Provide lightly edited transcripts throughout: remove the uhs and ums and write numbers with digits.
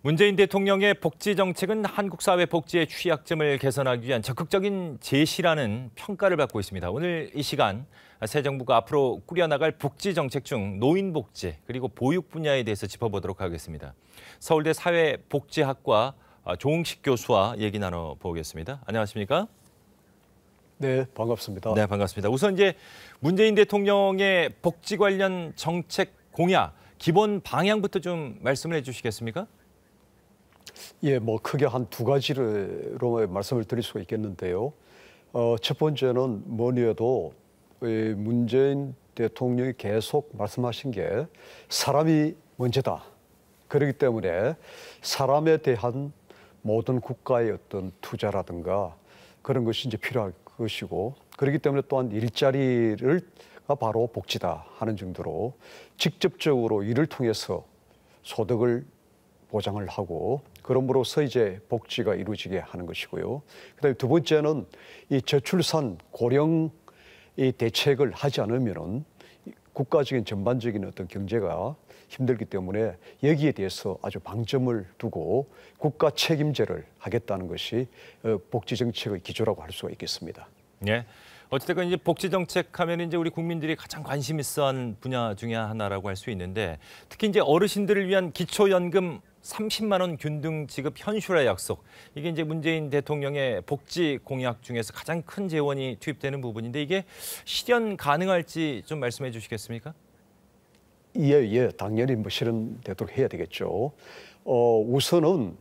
문재인 대통령의 복지 정책은 한국 사회 복지의 취약점을 개선하기 위한 적극적인 제시라는 평가를 받고 있습니다. 오늘 이 시간 새 정부가 앞으로 꾸려나갈 복지 정책 중 노인 복지 그리고 보육 분야에 대해서 짚어보도록 하겠습니다. 서울대 사회복지학과 조응식 교수와 얘기 나눠보겠습니다. 안녕하십니까? 네, 반갑습니다. 네, 반갑습니다. 우선 이제 문재인 대통령의 복지 관련 정책 공약, 기본 방향부터 좀 말씀을 해주시겠습니까? 예, 뭐 크게 한 두 가지로 말씀을 드릴 수가 있겠는데요. 첫 번째는 뭐니 해도 문재인 대통령이 계속 말씀하신 게 사람이 먼저다. 그렇기 때문에 사람에 대한 모든 국가의 어떤 투자라든가 그런 것이 이제 필요할 것이고, 그렇기 때문에 또한 일자리가 바로 복지다 하는 정도로 직접적으로 이를 통해서 소득을 보장을 하고, 그럼으로써 이제 복지가 이루어지게 하는 것이고요. 그다음에 두 번째는 이 저출산 고령 이 대책을 하지 않으면은 국가적인 전반적인 어떤 경제가 힘들기 때문에 여기에 대해서 아주 방점을 두고 국가 책임제를 하겠다는 것이 복지 정책의 기조라고 할 수가 있겠습니다. 네. 어쨌든 이제 복지 정책 하면 이제 우리 국민들이 가장 관심 있어한 분야 중에 하나라고 할 수 있는데, 특히 이제 어르신들을 위한 기초연금 30만 원 균등 지급 현실화 약속, 이게 이제 문재인 대통령의 복지 공약 중에서 가장 큰 재원이 투입되는 부분인데, 이게 실현 가능할지 좀 말씀해 주시겠습니까? 예, 당연히 뭐 실현되도록 해야 되겠죠. 우선은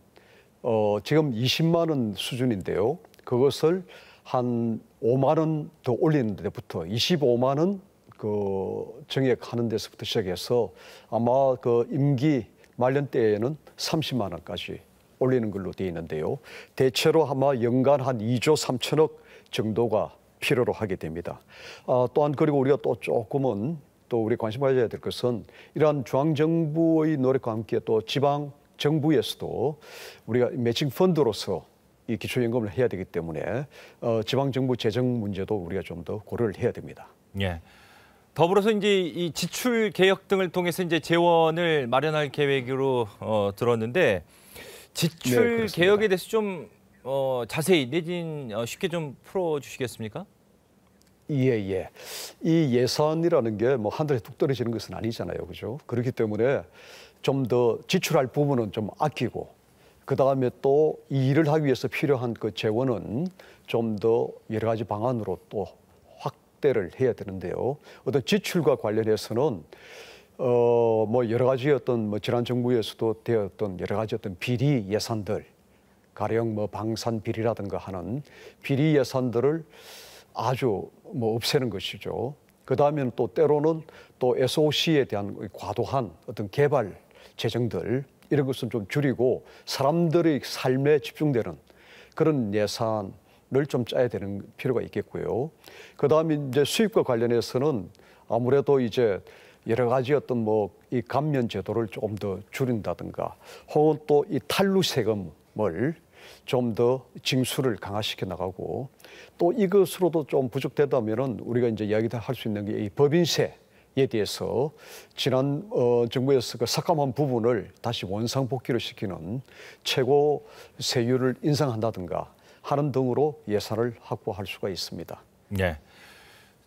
지금 20만 원 수준인데요. 그것을 한 5만 원 더 올리는 데부터 25만 원 그 정액하는 데서부터 시작해서 아마 그 임기 말년 때에는 30만 원까지 올리는 걸로 되어 있는데요. 대체로 아마 연간 한 2조 3천억 정도가 필요로 하게 됩니다. 또한 그리고 우리가 또 조금은 또 우리 관심 가져야 될 것은 이러한 중앙정부의 노력과 함께 또 지방정부에서도 우리가 매칭 펀드로서 이 기초연금을 해야 되기 때문에 지방정부 재정 문제도 우리가 좀 더 고려를 해야 됩니다. 예. 더불어서 이제 이 지출 개혁 등을 통해서 이제 재원을 마련할 계획으로 들었는데, 지출 네, 개혁에 대해서 좀 자세히 내진 쉽게 좀 풀어주시겠습니까? 예. 이 예산이라는 게 뭐 한 달에 뚝 떨어지는 것은 아니잖아요, 그죠? 그렇기 때문에 좀 더 지출할 부분은 좀 아끼고, 그 다음에 또 이 일을 하기 위해서 필요한 그 재원은 좀 더 여러 가지 방안으로 또 확대를 해야 되는데요. 어떤 지출과 관련해서는 뭐 여러 가지 어떤 뭐 지난 정부에서도 되었던 여러 가지 어떤 비리 예산들, 가령 뭐 방산 비리라든가 하는 비리 예산들을 아주 뭐 없애는 것이죠. 그 다음에는 또 때로는 또 SOC에 대한 과도한 어떤 개발 재정들, 이런 것은 좀 줄이고 사람들의 삶에 집중되는 그런 예산을 좀 짜야 되는 필요가 있겠고요. 그 다음에 이제 수입과 관련해서는 아무래도 이제 여러 가지 어떤 뭐 이 감면 제도를 조금 더 줄인다든가, 혹은 또 이 탈루 세금을 좀 더 징수를 강화시켜 나가고, 또 이것으로도 좀 부족되다면은 우리가 이제 이야기를 할 수 있는 게 이 법인세에 대해서 지난 정부에서 그 삭감한 부분을 다시 원상복귀를 시키는 최고 세율을 인상한다든가 하는 등으로 예산을 확보할 수가 있습니다. 네.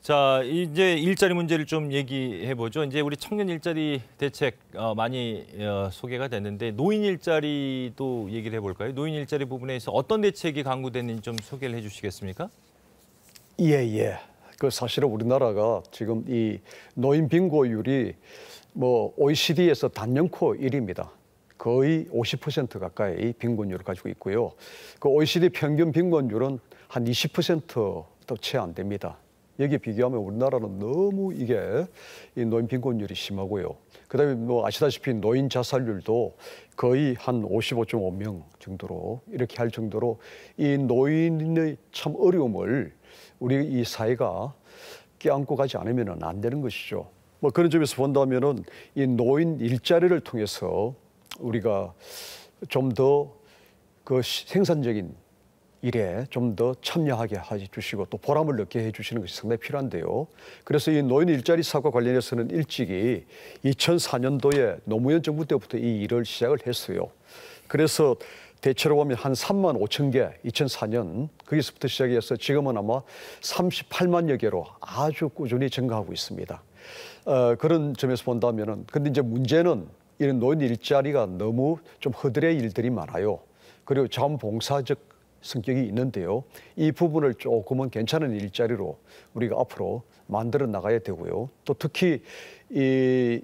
자, 이제 일자리 문제를 좀 얘기해 보죠. 이제 우리 청년 일자리 대책 많이 소개가 됐는데, 노인 일자리도 얘기를 해볼까요? 노인 일자리 부분에서 어떤 대책이 강구됐는지 좀 소개를 해주시겠습니까? 예. 그 사실은 우리나라가 지금 이 노인 빈곤율이 뭐 OECD에서 단연코 1위입니다. 거의 50% 가까이 빈곤율을 가지고 있고요. 그 OECD 평균 빈곤율은 한 20%도 채 안 됩니다. 여기에 비교하면 우리나라는 너무 이게 이 노인 빈곤율이 심하고요. 그다음에 뭐 아시다시피 노인 자살률도 거의 한 55.5명 정도로 이렇게 할 정도로 이 노인의 참 어려움을 우리 이 사회가 껴안고 가지 않으면 안 되는 것이죠. 뭐 그런 점에서 본다면은 이 노인 일자리를 통해서 우리가 좀 더 그 생산적인 일에 좀 더 참여하게 해 주시고 또 보람을 느끼게 해 주시는 것이 상당히 필요한데요. 그래서 이 노인 일자리 사업과 관련해서는 일찍이 2004년도에 노무현 정부 때부터 이 일을 시작을 했어요. 그래서 대체로 보면 한 3만 5천 개 2004년 거기서부터 시작해서 지금은 아마 38만여 개로 아주 꾸준히 증가하고 있습니다. 그런 점에서 본다면은 근데 이제 문제는 이런 노인 일자리가 너무 좀 허들의 일들이 많아요. 그리고 자원봉사적 성격이 있는데요. 이 부분을 조금은 괜찮은 일자리로 우리가 앞으로 만들어 나가야 되고요. 또 특히 이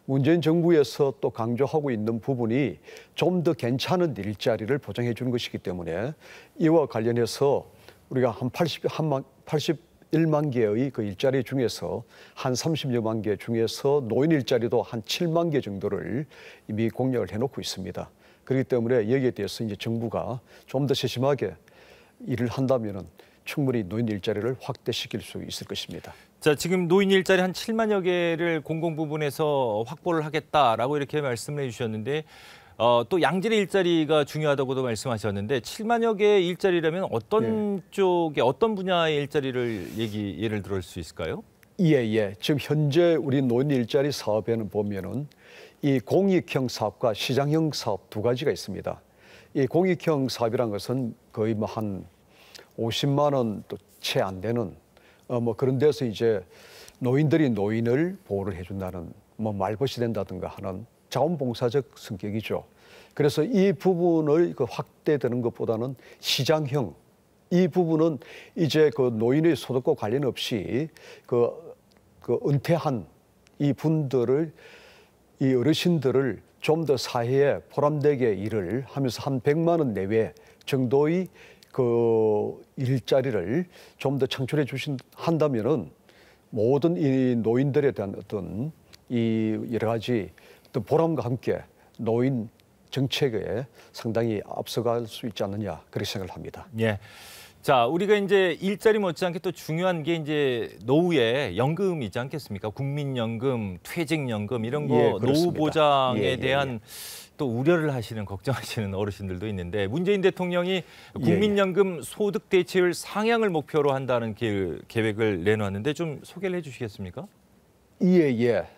문재인 정부에서 또 강조하고 있는 부분이 좀 더 괜찮은 일자리를 보장해 주는 것이기 때문에 이와 관련해서 우리가 한 81만 개의 그 일자리 중에서 한 30여만 개 중에서 노인 일자리도 한 7만 개 정도를 이미 공약을 해놓고 있습니다. 그렇기 때문에 여기에 대해서 이제 정부가 좀 더 세심하게 일을 한다면은 충분히 노인 일자리를 확대시킬 수 있을 것입니다. 자, 지금 노인 일자리 한 7만여 개를 공공 부분에서 확보를 하겠다라고 이렇게 말씀을 해주셨는데 또 양질의 일자리가 중요하다고도 말씀하셨는데 7만여 개의 일자리라면 어떤 쪽에 어떤 분야의 일자리를 예를 들을 수 있을까요? 예. 지금 현재 우리 노인 일자리 사업에는 보면은 이 공익형 사업과 시장형 사업 두 가지가 있습니다. 이 공익형 사업이란 것은 거의 뭐 한 50만 원도 채 안 되는 뭐 그런 데서 이제 노인들이 노인을 보호를 해준다는 뭐 말벗이 된다든가 하는 자원봉사적 성격이죠. 그래서 이 부분을 그 확대되는 것보다는 시장형 이 부분은 이제 그 노인의 소득과 관련 없이 그 은퇴한 이 분들을 이 어르신들을 좀 더 사회에 보람되게 일을 하면서 한 100만 원 내외 정도의 그 일자리를 좀 더 창출해 한다면은 모든 이 노인들에 대한 어떤 이 여러 가지 어떤 보람과 함께 노인 정책에 상당히 앞서갈 수 있지 않느냐 그렇게 생각을 합니다. 예. 자, 우리가 이제 일자리 못지않게 또 중요한 게 이제 노후에 연금이지 않겠습니까? 국민연금, 퇴직연금 이런 거 노후 보장에 대한 또 우려를 하시는 걱정하시는 어르신들도 있는데 문재인 대통령이 국민연금 소득 대체율 상향을 목표로 한다는 계획을 내놨는데 좀 소개를 해주시겠습니까?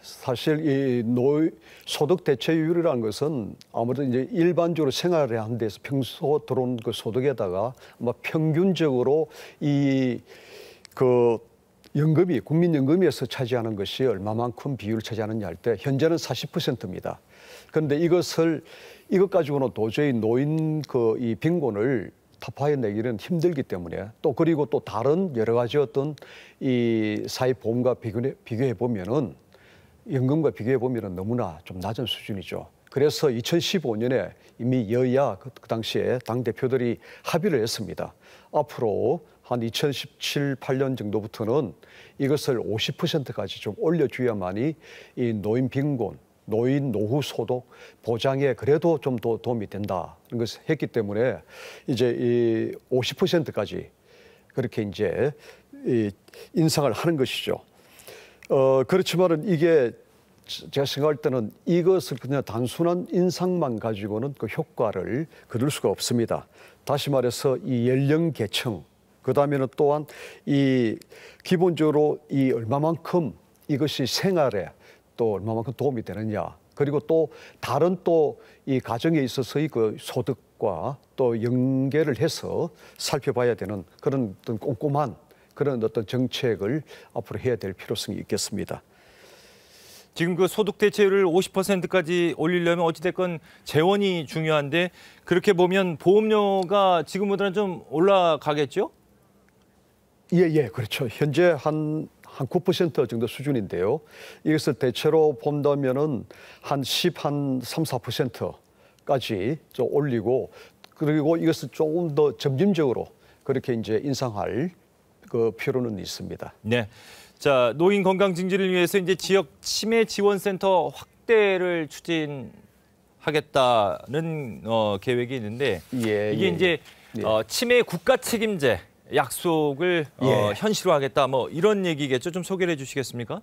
사실 이 소득 대체율이라는 것은 아무래도 이제 일반적으로 생활을 하는 데서 평소 들어온 그 소득에다가 아마 평균적으로 이 그 연금이 국민연금에서 차지하는 것이 얼마만큼 비율을 차지하느냐 할 때 현재는 40%입니다. 그런데 이것 가지고는 도저히 노인 그 이 빈곤을 타파해내기는 힘들기 때문에 또 그리고 또 다른 여러 가지 어떤 이 사회보험과 비교해 보면은 연금과 비교해 보면은 너무나 좀 낮은 수준이죠. 그래서 2015년에 이미 여야 그 당시에 당 대표들이 합의를 했습니다. 앞으로 한 2017, 8년 정도부터는 이것을 50%까지 좀 올려줘야만이 이 노인 빈곤 노인 노후 소득 보장에 그래도 좀 더 도움이 된다는 것을 했기 때문에 이제 이 50%까지 그렇게 이제 인상을 하는 것이죠. 그렇지만은 이게 제가 생각할 때는 이것을 그냥 단순한 인상만 가지고는 그 효과를 거둘 수가 없습니다. 다시 말해서 이 연령 계층 그다음에는 또한 이 기본적으로 이 얼마만큼 이것이 생활에 또 얼마만큼 도움이 되느냐 그리고 또 다른 또 이 가정에 있어서의 그 소득과 또 연계를 해서 살펴봐야 되는 그런 어떤 꼼꼼한 그런 어떤 정책을 앞으로 해야 될 필요성이 있겠습니다. 지금 그 소득 대체율을 50%까지 올리려면 어찌됐건 재원이 중요한데 그렇게 보면 보험료가 지금보다는 좀 올라가겠죠? 그렇죠. 현재 한 9% 정도 수준인데요. 이것을 대체로 본다면은 한 3, 4%까지 좀 올리고 그리고 이것을 조금 더 점진적으로 그렇게 이제 인상할 그 필요는 있습니다. 네. 자, 노인 건강 증진을 위해서 이제 지역 치매 지원센터 확대를 추진하겠다는 계획이 있는데 이게 이제 치매 국가 책임제 약속을 현실화하겠다 뭐 이런 얘기겠죠. 좀 소개를 해주시겠습니까?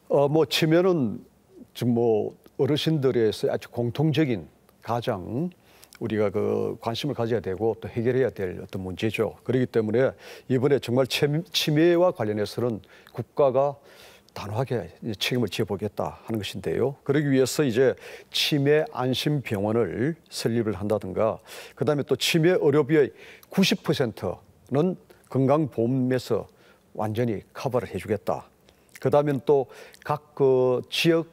뭐 치매는 지금 뭐 어르신들에서 아주 공통적인 가장 우리가 그 관심을 가져야 되고 또 해결해야 될 어떤 문제죠. 그렇기 때문에 이번에 정말 치매와 관련해서는 국가가 단호하게 책임을 지어보겠다 하는 것인데요. 그러기 위해서 이제 치매 안심 병원을 설립을 한다든가, 그다음에 또 치매 의료비의 90%는 건강보험에서 완전히 커버를 해주겠다. 그다음에 또 각 그 지역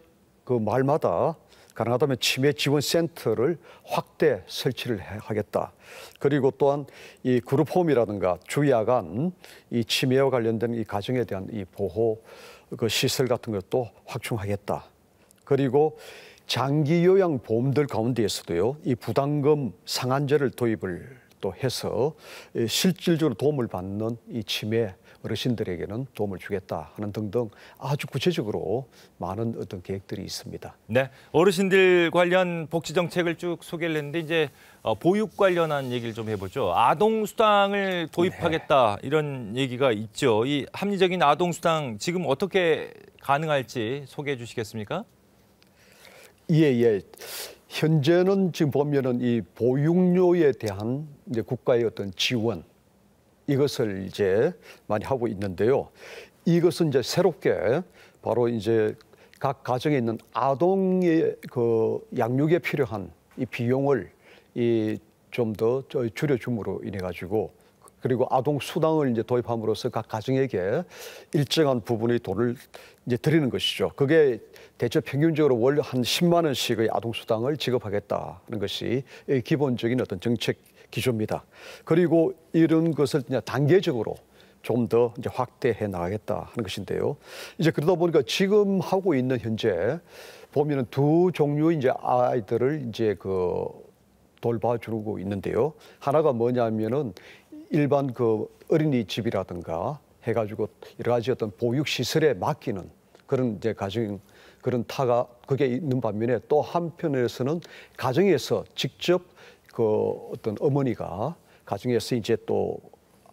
그 마을마다 가능하다면 치매 지원 센터를 확대 설치를 하겠다. 그리고 또한 이 그룹홈이라든가 주야간 이 치매와 관련된 이 가정에 대한 이 보호 그 시설 같은 것도 확충하겠다. 그리고 장기 요양 보험들 가운데에서도요, 이 부담금 상한제를 도입을 또 해서 실질적으로 도움을 받는 이 치매 어르신들에게는 도움을 주겠다 하는 등등 아주 구체적으로 많은 어떤 계획들이 있습니다. 네, 어르신들 관련 복지 정책을 쭉 소개를 했는데 이제 보육 관련한 얘기를 좀 해보죠. 아동 수당을 도입하겠다 이런 얘기가 있죠. 이 합리적인 아동 수당 지금 어떻게 가능할지 소개해 주시겠습니까? 예. 현재는 지금 보면은 이 보육료에 대한 이제 국가의 어떤 지원 이것을 이제 많이 하고 있는데요. 이것은 이제 새롭게 바로 이제 각 가정에 있는 아동의 그 양육에 필요한 이 비용을 이 좀 더 줄여줌으로 인해 가지고, 그리고 아동 수당을 이제 도입함으로써 각 가정에게 일정한 부분의 돈을 이제 드리는 것이죠. 그게 대체 평균적으로 월 한 10만 원씩의 아동 수당을 지급하겠다는 것이 기본적인 어떤 정책 기조입니다. 그리고 이런 것을 그냥 단계적으로 좀 더 이제 확대해 나가겠다 하는 것인데요. 이제 그러다 보니까 지금 하고 있는 현재 보면은 두 종류의 이제 아이들을 이제 그 돌봐주고 있는데요. 하나가 뭐냐면은 일반 그 어린이집이라든가 해가지고 여러 가지 어떤 보육 시설에 맡기는 그런 이제 가정 그런 타가 그게 있는 반면에 또 한편에서는 가정에서 직접 그 어떤 어머니가 가정에서 이제 또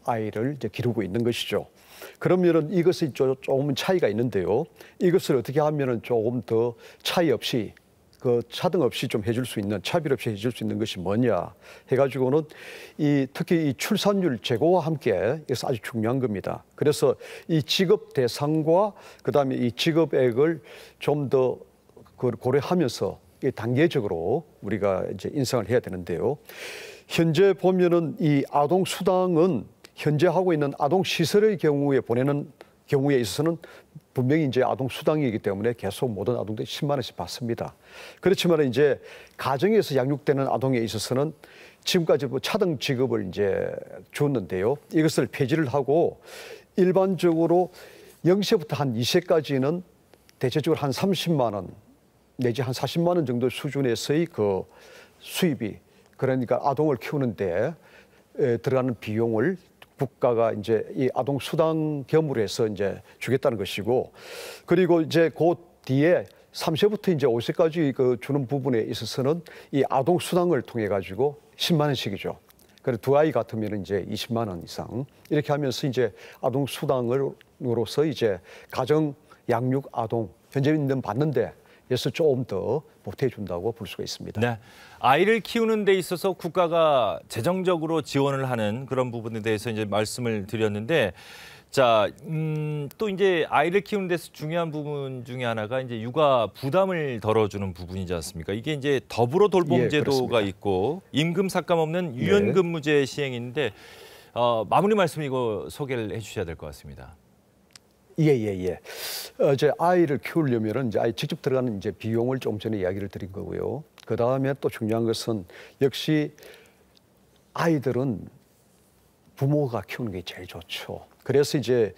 아이를 이제 기르고 있는 것이죠. 그러면은 이것이 조금 차이가 있는데요. 이것을 어떻게 하면은 조금 더 차이 없이 그 차등 없이 좀 해줄 수 있는, 차별 없이 해줄 수 있는 것이 뭐냐 해가지고는 이 특히 이 출산율 제고와 함께 이것은 아주 중요한 겁니다. 그래서 이 지급 대상과 그다음에 이 지급액을 좀 더 고려하면서 단계적으로 우리가 이제 인상을 해야 되는데요. 현재 보면은 이 아동 수당은 현재 하고 있는 아동 시설의 경우에 보내는 경우에 있어서는 분명히 이제 아동 수당이기 때문에 계속 모든 아동들이 10만 원씩 받습니다. 그렇지만 이제 가정에서 양육되는 아동에 있어서는 지금까지 뭐 차등 지급을 이제 줬는데요. 이것을 폐지를 하고 일반적으로 0세부터 한 2세까지는 대체적으로 한 30만 원 내지 한 40만 원 정도 수준에서의 그 수입이, 그러니까 아동을 키우는데 들어가는 비용을 국가가 이제 이 아동 수당 겸으로 해서 이제 주겠다는 것이고, 그리고 이제 그 뒤에 3세부터 이제 5세까지 그 주는 부분에 있어서는 이 아동 수당을 통해 가지고 10만 원씩이죠. 그리고 두 아이 같으면 이제 20만 원 이상 이렇게 하면서 이제 아동 수당으로서 이제 가정 양육 아동 현재는 받는데 그래서 조금 더 보태준다고 볼 수가 있습니다. 네, 아이를 키우는 데 있어서 국가가 재정적으로 지원을 하는 그런 부분에 대해서 이제 말씀을 드렸는데, 자, 또 이제 아이를 키우는 데서 중요한 부분 중에 하나가 이제 육아 부담을 덜어주는 부분이지 않습니까? 이게 이제 더불어 돌봄 제도가 있고 임금 삭감 없는 유연근무제 시행인데 마무리 말씀 이거 소개를 해주셔야 될 것 같습니다. 예. 이제 아이를 키우려면은 이제 아이 직접 들어가는 이제 비용을 좀 전에 이야기를 드린 거고요. 그 다음에 또 중요한 것은 역시 아이들은 부모가 키우는 게 제일 좋죠. 그래서 이제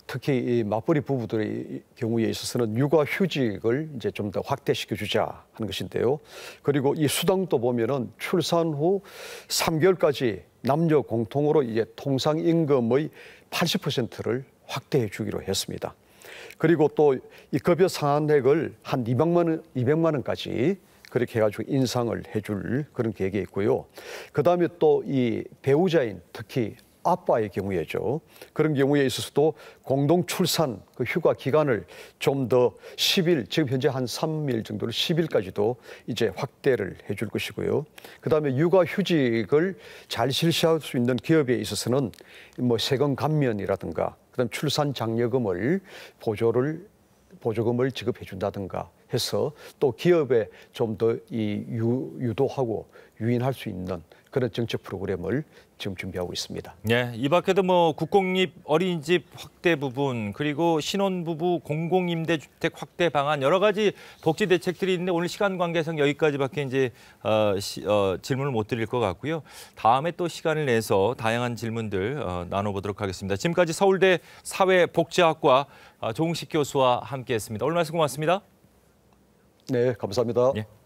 특히 이 맞벌이 부부들의 경우에 있어서는 육아휴직을 이제 좀 더 확대시켜 주자 하는 것인데요. 그리고 이 수당도 보면은 출산 후 3개월까지 남녀 공통으로 이제 통상임금의 80%를 확대해 주기로 했습니다. 그리고 또 이 급여 상한액을 한 200만 원까지 그렇게 해가지고 인상을 해줄 그런 계획이 있고요. 그 다음에 또 이 배우자인 특히 아빠의 경우에죠. 그런 경우에 있어서도 공동 출산 그 휴가 기간을 좀 더 10일, 지금 현재 한 3일 정도를 10일까지도 이제 확대를 해줄 것이고요. 그 다음에 육아휴직을 잘 실시할 수 있는 기업에 있어서는 뭐 세금 감면이라든가 그다음 출산 장려금을 보조를 보조금을 지급해 준다든가 해서 또 기업에 좀 더 유도하고 유인할 수 있는 그런 정책 프로그램을 지금 준비하고 있습니다. 네, 이 밖에도 뭐 국공립 어린이집 확대 부분 그리고 신혼부부 공공임대주택 확대 방안 여러 가지 복지 대책들이 있는데 오늘 시간 관계상 여기까지밖에 이제 질문을 못 드릴 것 같고요. 다음에 또 시간을 내서 다양한 질문들 나눠보도록 하겠습니다. 지금까지 서울대 사회복지학과 조응식 교수와 함께했습니다. 오늘 말씀 고맙습니다. 네, 감사합니다. 예.